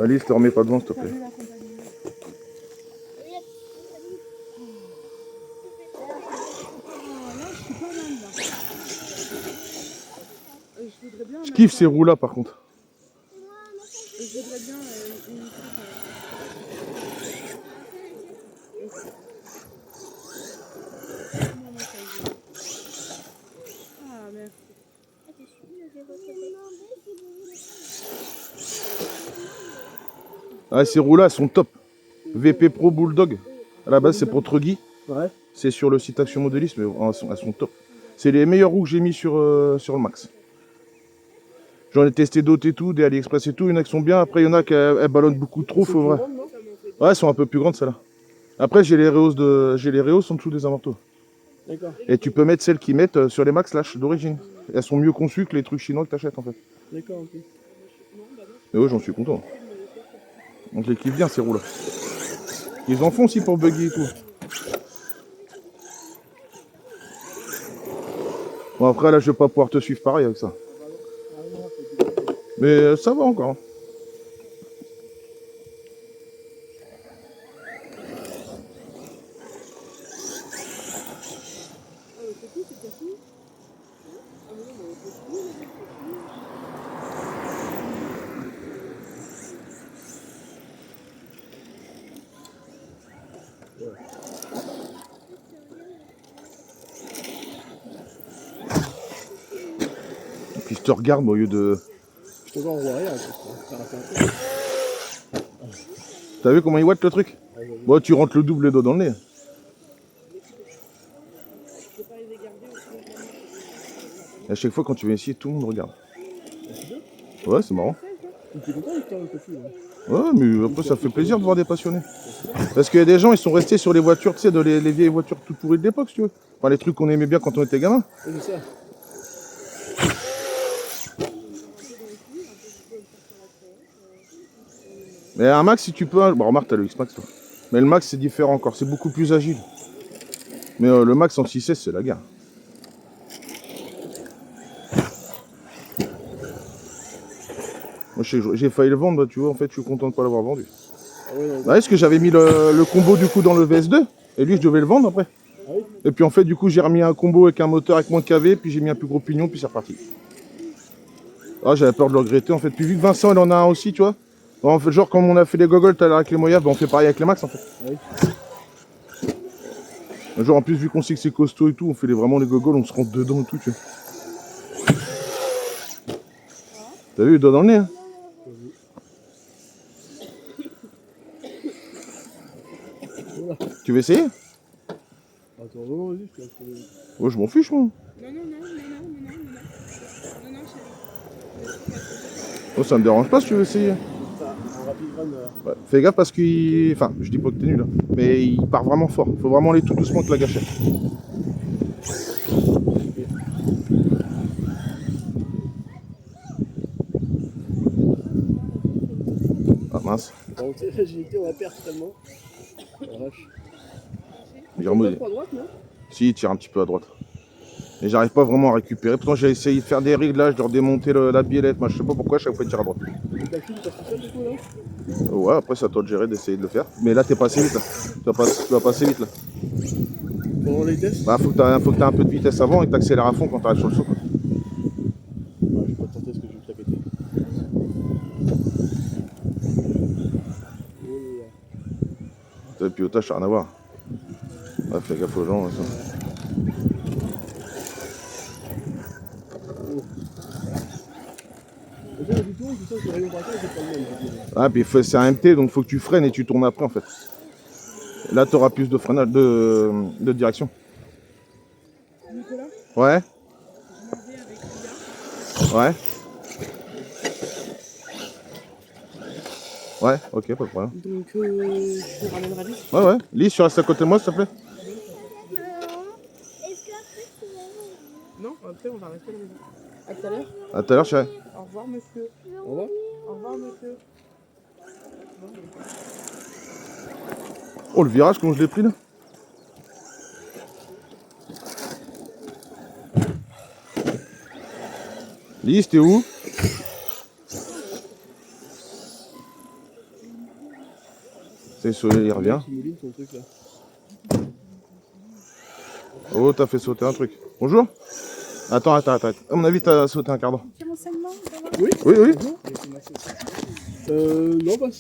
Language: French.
Alice, te remets pas devant, s'il te plaît. Je kiffe ces roues là par contre. Je voudrais bien une truc. Ah merci. Ah, ces roues là elles sont top. VP Pro Bulldog. À la base c'est pour Truggy. Ouais. C'est sur le site Action Modéliste, mais elles sont top. C'est les meilleures roues que j'ai mis sur le Max. J'en ai testé d'autres et tout, des AliExpress et tout. Il y en a qui sont bien. Après, il y en a qui elles ballonnent beaucoup trop. Faut vrai. Ouais, elles sont un peu plus grandes celles-là. Après, j'ai les rehausses en dessous des amortos. D'accord. Et tu peux mettre celles qui mettent sur les Max Slash d'origine. Elles sont mieux conçues que les trucs chinois que t'achètes en fait. D'accord, ok. Mais ouais, j'en suis content. On les kiffe bien ces roues là. Ils en font aussi pour buggy et tout. Bon, après là, je vais pas pouvoir te suivre pareil avec ça. Mais ça va encore. Et puis je te regarde au lieu de... Je te vois en roue arrière. T'as vu comment il watt le truc? Bon, tu rentres le double les doigts dans le nez. Et à chaque fois quand tu viens ici, tout le monde regarde. Ouais, c'est marrant. Tu es content de faire le coffee là? Ouais, mais après ça fait plaisir de voir des passionnés. Parce qu'il y a des gens, ils sont restés sur les voitures, tu sais, les vieilles voitures toutes pourries de l'époque, si tu veux. Enfin, les trucs qu'on aimait bien quand on était gamin. Oui, c'est ça. Mais un Max, si tu peux... Bon, remarque, t'as le X-Max, toi. Mais le Max, c'est différent encore, c'est beaucoup plus agile. Mais le Max en 6S, c'est la guerre. Moi, j'ai failli le vendre, tu vois, en fait, je suis content de ne pas l'avoir vendu. Ah ouais, non, Bah, est-ce que j'avais mis le combo, du coup, dans le VS2, et lui, je devais le vendre, après. ah oui. Et puis, en fait, du coup, j'ai remis un combo avec un moteur avec moins de KV, puis j'ai mis un plus gros pignon, puis c'est reparti. Ah, j'avais peur de le regretter, en fait. Puis, vu que Vincent, il en a un aussi, tu vois. En fait, genre, comme on a fait les goggles tout à l'heure avec les Moyas, bah, on fait pareil avec les Max, en fait. Ah oui. Genre, en plus, vu qu'on sait que c'est costaud et tout, on fait vraiment les goggles, on se rentre dedans et tout, tu vois. T'as vu, le doigt dans le nez, hein? Voilà. Tu veux essayer? Attends, non, vas-y, je te laisse. Ouais, je m'en fiche, moi. Non, chérie. Oh, ça me dérange pas si tu veux essayer. Un rapide run. Ouais. Fais gaffe parce qu'il... Enfin, je dis pas que t'es nul, hein. Mais il part vraiment fort. Faut vraiment aller tout doucement avec la gâchette. Ah mince. Par contre, l'agilité, on la perd totalement. La vache. J'ai remodelé. Pas à droite, non? Si, il tire un petit peu à droite. Et j'arrive pas vraiment à récupérer. Pourtant, j'ai essayé de faire des réglages, de redémonter la biellette. Moi, je sais pas pourquoi, chaque fois, il tire à droite. Le calcul, tu passes tout seul, du coup, là? Ouais, après, c'est à toi de gérer, d'essayer de le faire. Mais là, t'es pas assez vite, là. Tu vas pas assez vite, là. Pendant les tests? Bah, faut que t'aies un peu de vitesse avant et que t'accélères à fond quand t'arrives sur le saut, quoi. Ouais, je vais pas te tenter ce que je vais te la péter. Le pilotage, ça n'a rien à voir. Ouais, fais gaffe aux gens, ça. Déjà, du tour, je sens que le rayon braquage, c'est pas le même. Ah, puis c'est un MT, donc faut que tu freines et tu tournes après, en fait. Et là, t'auras plus de freinage, de direction. Nicolas, Ouais, je m'en vais avec Lia. ouais. Ouais, ok, pas de problème. Donc, je te ramènerai vite. Ouais, ouais. Lise, tu restes à côté de moi, s'il te plaît. Non, après, on va rester à la maison. À tout à l'heure. À tout à l'heure, chérie. Au revoir, monsieur. Au revoir. Au revoir, monsieur. Oh, le virage, comment je l'ai pris, là. Lise, t'es où? C'est le soleil, il revient. Tu mouline ton truc là. Oh, t'as fait sauter un truc. Bonjour. Attends. À mon avis, t'as sauté un quart d'heure. Fais l'enseignement, ça va? Oui. Oui. Non, bah c'est